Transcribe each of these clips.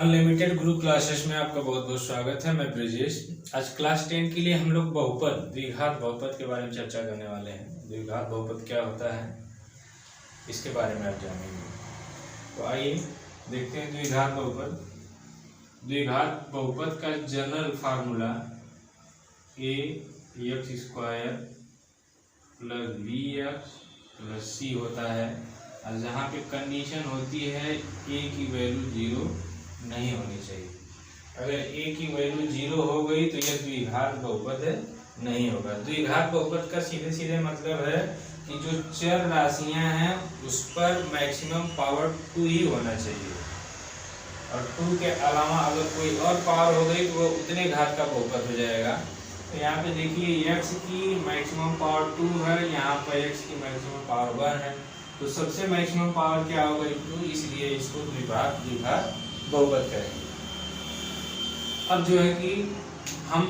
Unlimited group classes में आपका बहुत बहुत स्वागत है। मैं ब्रजेश। आज क्लास 10 के लिए हम लोग बहुपद, द्विघात बहुपद के बारे में चर्चा करने वाले हैं। द्विघात बहुपद क्या होता है इसके बारे में आप जानेंगे। तो आइए देखते हैं द्विघात बहुपद। द्विघात बहुपद का general formula ax² + bx + c होता है, और जहाँ पे कंडीशन होती है a की वैल्यू 0 नहीं होनी चाहिए। अगर a की वैल्यू 0 हो गई तो यह द्विघात बहुपद नहीं होगा। द्विघात बहुपद का सीधे सीधे मतलब है कि जो चर राशियां हैं उस पर मैक्सिमम पावर 2 ही होना चाहिए, और 2 के अलावा अगर कोई और पावर हो गई तो वो उतने घात का बहुपद हो जाएगा। तो यहाँ पे देखिए x की मैक्सिमम पावर 2 है, यहाँ पर x की मैक्सिमम पावर 1 है, तो सबसे मैक्सिमम पावर क्या होगा 2, इसलिए इसको द्विघात बहुपद करेंगे। अब जो है कि हम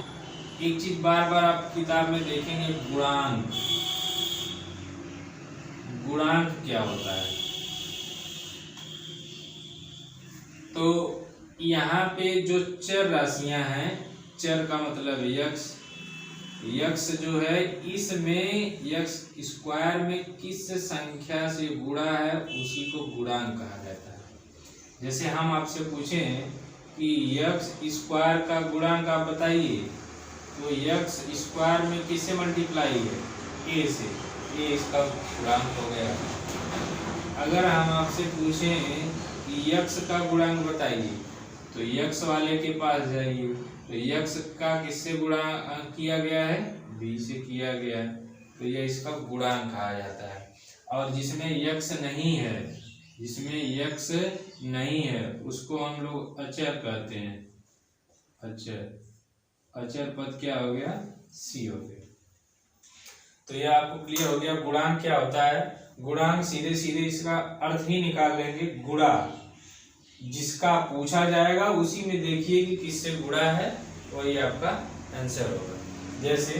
एक चीज बार बार आप किताब में देखेंगे, गुणांक। गुणांक क्या होता है? तो यहाँ पे जो चर राशियां हैं, चर का मतलब यक्स जो है, इसमें x² में किस संख्या से गुणा है उसी को गुणांक कहा जाता है। जैसे हम आपसे पूछें कि x² का गुणांक आप बताइए, तो x² में किससे मल्टीप्लाई है? a से, a इसका गुणांक हो गया। अगर हम आपसे पूछें कि x का गुणांक बताइए, तो x वाले के पास जाइए, तो x का किससे गुणा किया गया है? b से किया गया है, तो यह इसका गुणांक कहा जाता है। और जिसमें x नहीं है उसको हम लोग अचर कहते हैं। अचर पद क्या हो गया? c हो गया। तो यह आपको क्लियर हो गया गुणांक क्या होता है। गुणांक सीधे सीधे इसका अर्थ ही निकाल लेंगे, गुणा। जिसका पूछा जाएगा उसी में देखिए कि किससे गुणा है, वही आपका आंसर होगा। जैसे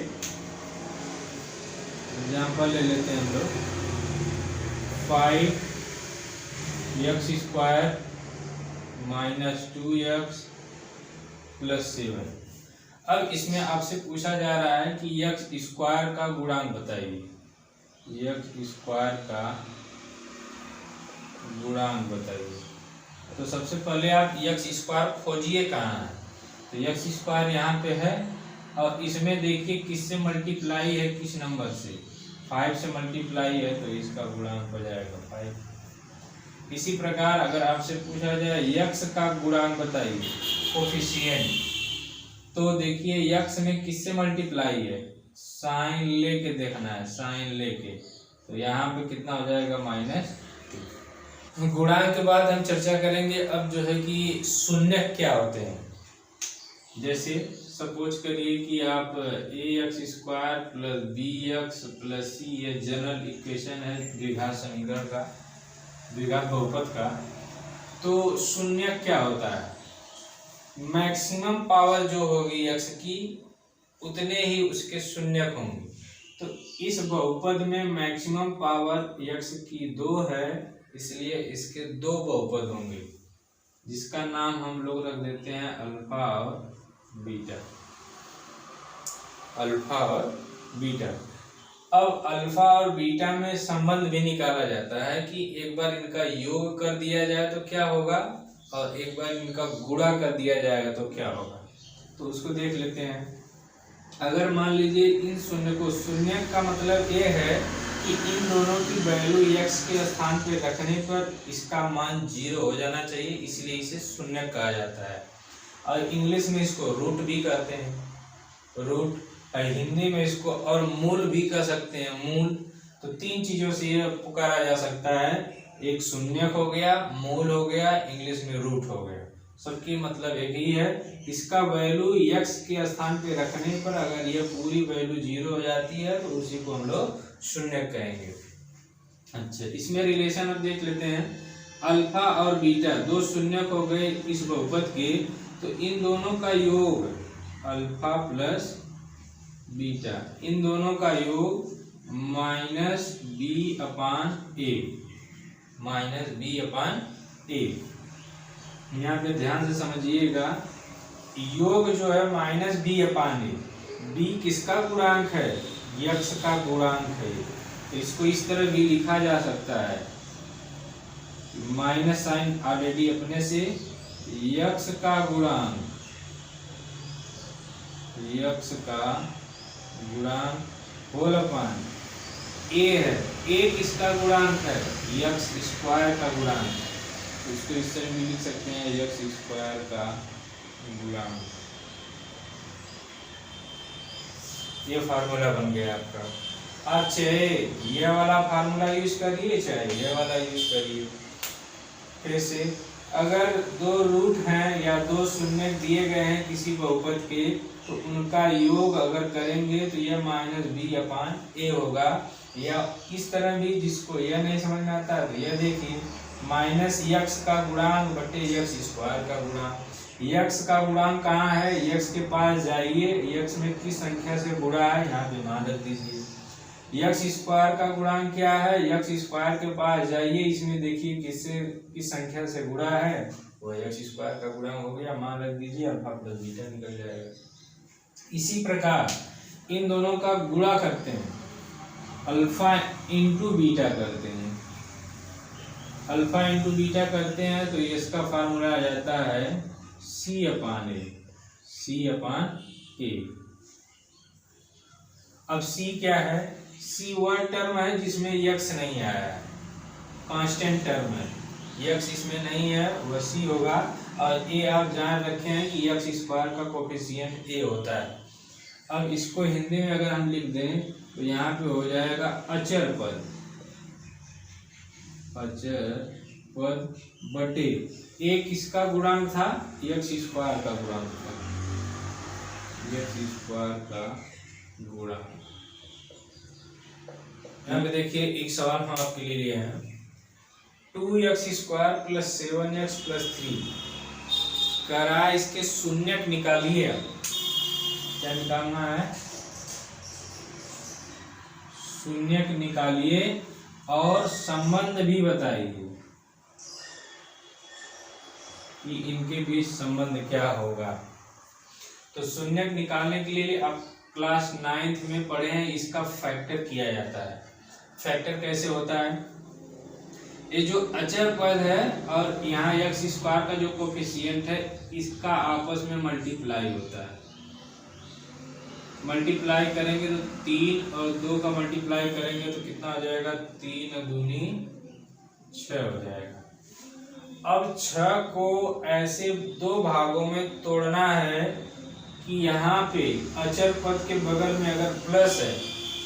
एग्जांपल ले लेते हैं हम लोग, 5x² - 2x + 7। अब इसमें आपसे पूछा जा रहा है कि x² का गुणांक बताइए। x² का गुणांक बताइए। तो सबसे पहले आप x² खोजिए कहाँ है। तो x² यहाँ पे है, और इसमें देखिए किससे मल्टीप्लाई है, किस नंबर से? 5 से मल्टीप्लाई है, तो इसका गुणांक हो जाएगा 5। इसी प्रकार अगर आपसे पूछा जाए x का गुणांक बताइए, कोफिशिएंट, तो देखिए x में किससे मल्टीप्लाई है? साइन लेके देखना है, साइन लेके, तो यहाँ पे कितना हो जाएगा? -2। गुणांक के बाद हम चर्चा करेंगे अब जो है कि शून्यक क्या होते हैं। जैसे सपोज करिए कि आप ax² + bx + c, ये जनरल इक्वेशन है द्विघात समीकरण का, द्विघात बहुपद का। तो शून्यक क्या होता है? मैक्सिमम पावर जो होगी x की, उतने ही उसके शून्यक होंगे। तो इस बहुपद में मैक्सिमम पावर x की 2 है, इसलिए इसके 2 बहुपद होंगे, जिसका नाम हम लोग रख देते हैं अल्फा और बीटा। अल्फा और बीटा। अब अल्फा और बीटा में संबंध भी निकाला जाता है कि एक बार इनका योग कर दिया जाए तो क्या होगा, और एक बार इनका गुणा कर दिया जाएगा तो क्या होगा। तो उसको देख लेते हैं। अगर मान लीजिए इन शून्य को, शून्य का मतलब ये है कि इन दोनों की वैल्यू x के स्थान पे रखने पर इसका मान 0 हो जाना चाहिए, इसलिए इसे शून्य कहा जाता है। और इंग्लिश में इसको रूट भी कहते हैं, रूट। हिंदी में इसको और मूल भी कह सकते हैं, मूल। तो 3 चीजों से यह पुकारा जा सकता है, एक शून्यक हो गया, मूल हो गया, इंग्लिश में रूट हो गया। सबकी मतलब एक ही है। इसका वैल्यू x के स्थान पे रखने पर अगर यह पूरी वैल्यू 0 हो जाती है तो उसी को हम लोग शून्यक कहेंगे। अच्छा, इसमें रिलेशन अब देख लेते हैं। अल्फा और बीटा 2 शून्यक हो गए इस बहुपद के, तो इन दोनों का योग अल्फा + बीटा, इन दोनों का योग -b/a, -b/a। 2 × 2 = 4, 4 × 2 = 8, 8 × 2 = 16। 16 × 2 = 24, 24 × 2 = 36, 36 × 2 = 120, 120 × 2 = 400, 400 × 2 = 800, 800 × 2 = 16। तो ये आपका यहाँ पे ध्यान से समझिएगा, योग जो है माइनस बी अपान ए, बी किसका गुणांक है, यक्स का गुणांक है। तो इसको इस तरह भी लिखा जा सकता है, माइनस साइन ऑलरेडी अपने से, यक्स का गुणांक, यक्स का गुणांक होल अपान ए है, ए किसका गुणांक है, यक्स स्क्वायर का गुणांक। तो इसको इस तरह भी लिख सकते हैं, यक्स स्क्वायर का गुणांक। ये फार्मूला बन गया आपका। अब चाहे ये वाला फार्मूला यूज करिए, चाहे ये वाला यूज करिए। कैसे, अगर दो रूट हैं या दो शून्य दिए गए हैं किसी बहुपद के, तो उनका योग अगर करेंगे तो यह माइनस बी अपान ए होगा। या इस तरह भी, जिसको यह नहीं समझ में आता तो यह देखिए, माइनस यक्स का गुणांक बटे यक्स स्क्वायर का गुणांक। यक्स का गुणांक कहाँ है, यक्स के पास जाइए, यक्स में किस संख्या से गुणा है यहाँ पे मान रख दीजिए। यक्स स्क्वायर का गुणांक क्या है, यक्स स्क्वायर के पास जाइए, इसमें देखिए किससे किस संख्या से गुणा है, वो यक्स स्क्वायर का गुणांक हो गया, मान रख दीजिए, अल्फा प्लस बीटा निकल जाएगा। इसी प्रकार इन दोनों का गुणा करते हैं, अल्फा इंटू बीटा करते हैं, अल्फा इंटू बीटा करते हैं तो इसका फार्मूला आ जाता है सी अपान ए, सी अपान ए। अब सी क्या है, सी वह टर्म है जिसमें यक्स नहीं आया है, कांस्टेंट टर्म है, यक्स इसमें नहीं है, वह सी होगा। और ए आप जान रखे हैं कि यक्स स्क्वायर का कोफिशिएंट ए होता है। अब इसको हिंदी में अगर हम लिख दें तो यहाँ पे हो जाएगा अचर पद, अचर पद बटे ए किसका गुणांक था, यक्स स्क्वायर का गुणांक था, यक्स स्क्वायर का गुणांक। यहाँ पे देखिए एक सवाल हम आपके लिए लिए हैं, 2x square plus 7x plus 3 करा, इसके शून्यक निकालिए। क्या निकालना है, शून्यक निकालिए और संबंध भी बताइए कि इनके बीच संबंध क्या होगा। तो शून्यक निकालने के लिए आप क्लास 9th में पढ़े हैं, इसका फैक्टर किया जाता है। फैक्टर कैसे होता है, ये जो अचर पद है और यहाँ एक्स स्क्वायर का जो कोफिशिएंट है, इसका आपस में मल्टीप्लाई होता है। मल्टीप्लाई करेंगे तो 3 और 2 का मल्टीप्लाई करेंगे तो कितना हो जाएगा, 3 दूनी 6 हो जाएगा। अब 6 को ऐसे दो भागों में तोड़ना है कि यहाँ पे अचर पद के बगल में अगर प्लस है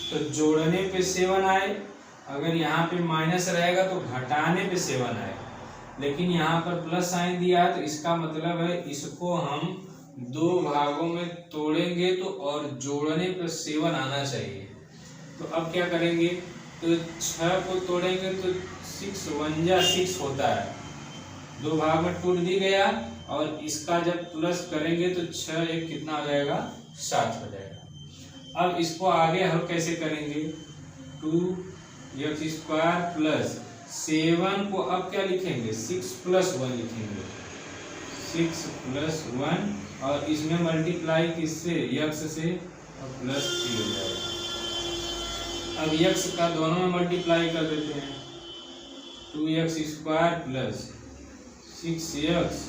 तो जोड़ने पे 7 आए, अगर यहाँ पे माइनस रहेगा तो घटाने पे 7 आए। लेकिन यहाँ पर प्लस साइन दिया है तो इसका मतलब है इसको हम दो भागों में तोड़ेंगे तो और जोड़ने पे 7 आना चाहिए। तो अब क्या करेंगे, तो 6 को तोड़ेंगे तो 6 1 जा 6 होता है, दो भाग में टूट भी गया। और इसका जब प्लस करेंगे तो 6 1 कितना हो जाएगा, 7 हो जाएगा। अब इसको आगे हम कैसे करेंगे, 2x स्क्वायर प्लस 7 को अब क्या लिखेंगे, 6 प्लस 1 लिखेंगे, 6 प्लस 1 और इसमें मल्टीप्लाई किससे, यक्स से, और प्लस 3 हो जाएगा। अब यक्स का दोनों में मल्टीप्लाई कर देते हैं, 2x square plus 6x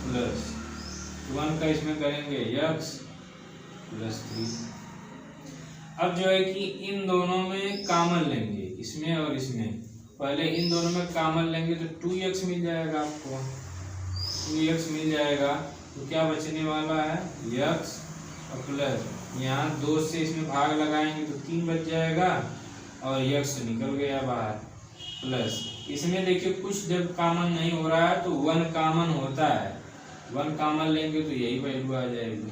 plus 1 का इसमें करेंगे यक्स प्लस 3। अब जो है कि इन दोनों में कॉमन लेंगे, इसमें और इसमें, पहले इन दोनों में कॉमन लेंगे तो 2x मिल जाएगा, आपको 2x मिल जाएगा। तो क्या बचने वाला है, x और प्लस, यहाँ 2 से इसमें भाग लगाएंगे तो 3 बच जाएगा और x निकल गया बाहर, प्लस इसमें देखिए कुछ जब कॉमन नहीं हो रहा है तो 1 कॉमन होता है, 1 कॉमन लेंगे तो यही वैल्यू आ जाएगी।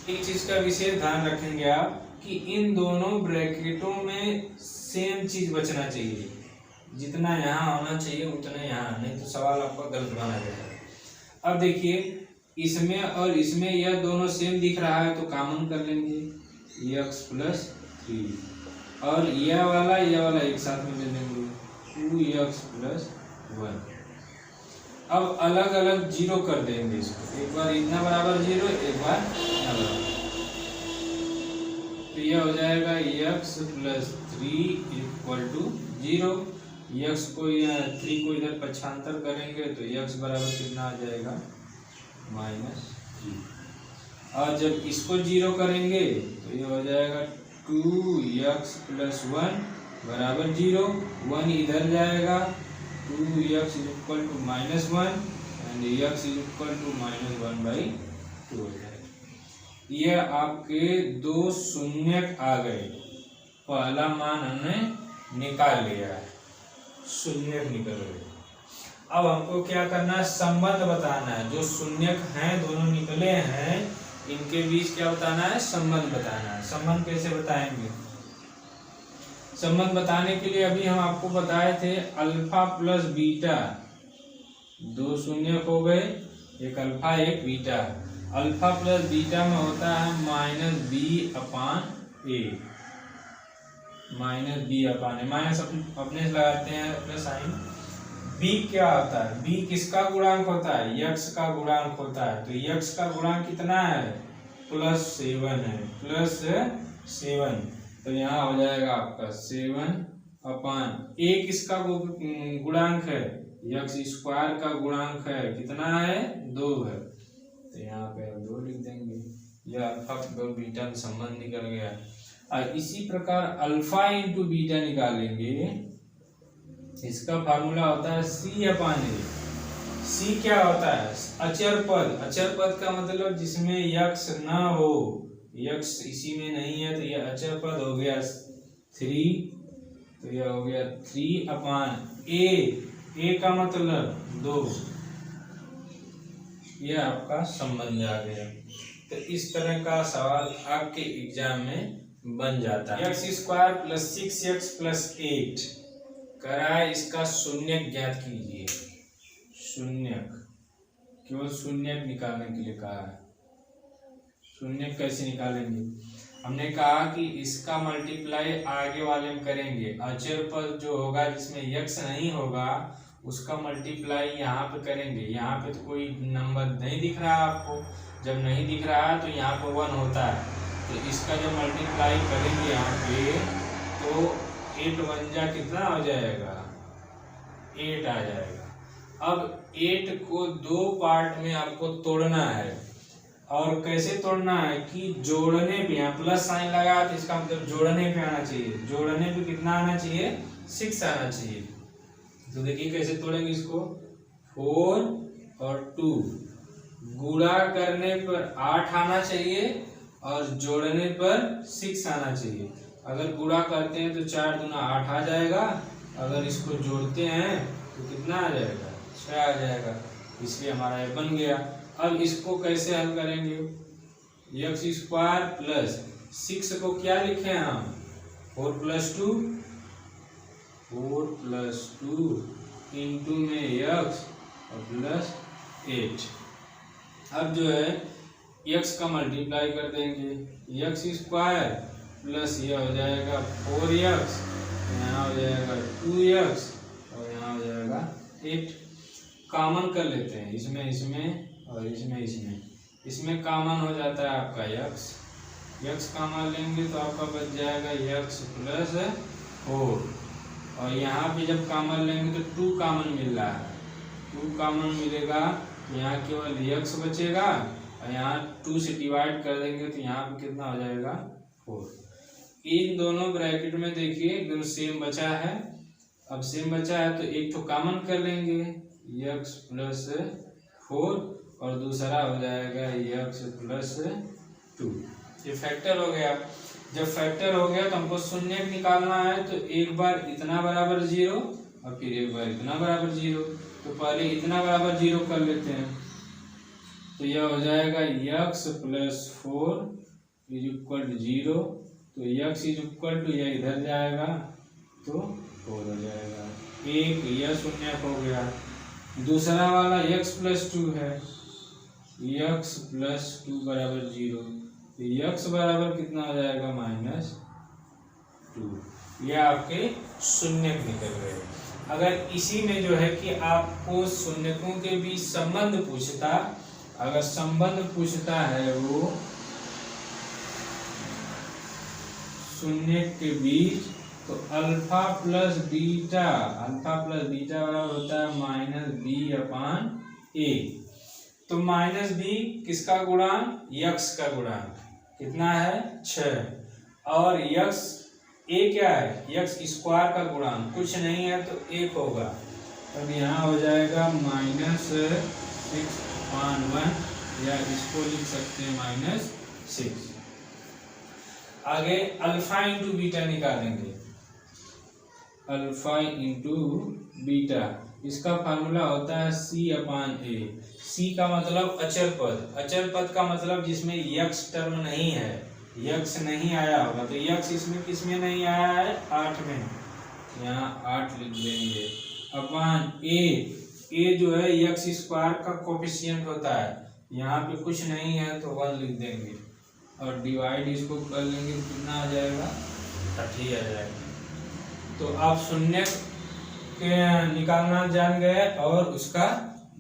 एक चीज का विशेष ध्यान रखेंगे आप कि इन दोनों ब्रैकेटों में सेम चीज बचना चाहिए, जितना यहाँ होना चाहिए उतना यहाँ, नहीं तो सवाल आपका गलत बना जाएगा। अब देखिए इसमें और इसमें यह दोनों सेम दिख रहा है तो कॉमन कर लेंगे, x प्लस 3 और यह वाला एक साथ में ले लेंगे, 2x प्लस 1। अब अलग अलग जीरो कर देंगे इसको, एक बार इतना बराबर जीरो, एक बार इतना बराबर। तो यह हो जाएगा x plus 3 equal to 0। x को 3 को इधर पक्षांतर करेंगे तो x बराबर कितना आ जाएगा, -3। और जब इसको 0 करेंगे तो ये हो जाएगा 2x प्लस 1 बराबर 0। 1 इधर जाएगा, 2x is equal to -1 and x is equal to -1/2 हो जाएगा। ये आपके दो शून्यक आ गए, पहला मान हमने निकाल लिया है, शून्यक निकल गए। अब हमको क्या करना है, संबंध बताना है। जो शून्यक हैं दोनों निकले हैं, इनके बीच क्या बताना है, संबंध बताना है। संबंध कैसे बताएंगे, संबंध बताने के लिए अभी हम आपको बताए थे अल्फा प्लस बीटा, दो शून्यक हो गए, एक अल्फा एक बीटा। अल्फा प्लस बीटा में होता है -b/a, -b/a, माइनस अपने से लगाते हैं अपना साइन। b क्या होता है, b किसका गुणांक होता है, x का गुणांक होता है। तो x का गुणांक कितना है, +7 है, +7। तो यहाँ हो जाएगा आपका 7/a किसका गुणांक है, x² का गुणांक है, कितना है, 2 है। तो यहाँ पे हम 2 लिख देंगे। यह अल्फा और बीटा में संबंध निकल गया। और इसी प्रकार अल्फा इंटू बीटा निकालेंगे, इसका फार्मूला होता है c/a। c क्या होता है, अचर पद। अचर पद का मतलब जिसमें x ना हो, x इसी में नहीं है, तो यह अचर पद हो गया 3। तो यह हो गया 3/a, a का मतलब 2। यह आपका संबंध आ गया। तो इस तरह का सवाल आपके एग्जाम में बन जाता है। x² प्लस 6x प्लस 8 कराए, इसका शून्यक ज्ञात कीजिए। शून्यक, केवल शून्यक निकालने के लिए कहा है। शून्यक कैसे निकालेंगे, हमने कहा कि इसका मल्टीप्लाई आगे वाले में करेंगे। अचर पद जो होगा जिसमें x नहीं होगा उसका मल्टीप्लाई यहाँ पे करेंगे। यहाँ पे तो कोई नंबर नहीं दिख रहा है आपको, जब नहीं दिख रहा है तो यहाँ पे 1 होता है। तो इसका जब मल्टीप्लाई करेंगे यहाँ पे तो 8 1 जा कितना हो जाएगा, 8 आ जाएगा। अब 8 को 2 पार्ट में आपको तोड़ना है। और कैसे तोड़ना है कि जोड़ने पे, यहाँ प्लस साइन लगा तो इसका मतलब जोड़ने पे आना चाहिए। जोड़ने पे कितना आना चाहिए, 6 आना चाहिए। तो देखिए कैसे तोड़ेंगे इसको, 4 और 2 गुणा करने पर 8 आना चाहिए और जोड़ने पर 6 आना चाहिए। अगर गुणा करते हैं तो 4 दूना 8 आ जाएगा, अगर इसको जोड़ते हैं तो कितना आ जाएगा, 6 आ जाएगा। इसलिए हमारा ये बन गया। अब इसको कैसे हल करेंगे, x² प्लस 6 को क्या लिखे हैं हम, 4 + 2, 4 + 2 इंटू में x और प्लस 8। अब जो है x का मल्टीप्लाई कर देंगे, x² प्लस यह हो जाएगा 4x, यहाँ हो जाएगा 2x और यहाँ हो जाएगा 8। कॉमन कर लेते हैं, इसमें इसमें और इसमें इसमें, इसमें कॉमन हो जाता है आपका x कॉमन लेंगे तो आपका बच जाएगा x प्लस 4। और यहाँ पे जब कॉमन लेंगे तो 2 कॉमन मिल रहा है, 2 कॉमन मिलेगा, यहाँ केवल x बचेगा और यहाँ 2 से डिवाइड कर देंगे तो यहाँ पे कितना हो जाएगा, 4। इन दोनों ब्रैकेट में देखिए एकदम सेम बचा है। अब सेम बचा है तो एक तो कॉमन कर लेंगे, x प्लस 4 और दूसरा हो जाएगा x प्लस 2। ये फैक्टर हो गया। जब फैक्टर हो गया तो हमको शून्यक निकालना है, तो एक बार इतना बराबर 0 और फिर एक बार इतना बराबर 0। तो पहले इतना बराबर 0 कर लेते हैं, तो यह हो जाएगा x plus 4 is equal to 0। तो x इज इक्वल टू यह इधर जाएगा तो 4 हो जाएगा, एक यह शून्यक हो गया। दूसरा वाला x प्लस 2 है, x प्लस 2 बराबर 0, तो x बराबर कितना हो जाएगा, -2। यह आपके शून्यक निकल गए। अगर इसी में जो है कि आपको शून्यकों के बीच संबंध पूछता, अगर संबंध पूछता है वो शून्य के बीच, तो अल्फा प्लस बीटा बराबर होता है माइनस बी अपान ए। तो माइनस बी किसका गुणांक? यक्स का गुणांक कितना है? 6। और यक्स ए क्या है? यक्स स्क्वायर का गुणांक कुछ नहीं है तो 1 होगा। तब यहाँ हो जाएगा -6/1, या इसको लिख सकते हैं -6। आगे अल्फा इंटू बीटा निकालेंगे। अल्फा इंटू बीटा, इसका फार्मूला होता है C/A। C का मतलब अचर पद, अचर पद का मतलब जिसमें यक्स टर्म नहीं है, यक्स नहीं आया होगा। तो यक्स इसमें किसमें नहीं आया है? 8 में, यहाँ 8 लिख देंगे अपान ए जो है यक्स स्क्वायर का कोफिशिएंट होता है, यहाँ पे कुछ नहीं है तो 1 लिख देंगे, और डिवाइड इसको कर लेंगे तो कितना आ जाएगा? 30 आ जाएगा। तो आप शून्य के निकालना जान गए और उसका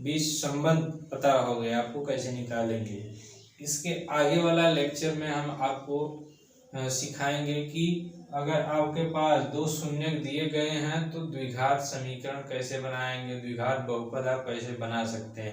बीच संबंध पता हो गया आपको कैसे निकालेंगे। इसके आगे वाला लेक्चर में हम आपको सिखाएंगे कि अगर आपके पास 2 शून्य दिए गए हैं तो द्विघात समीकरण कैसे बनाएंगे, द्विघात बहुपद आप कैसे बना सकते हैं।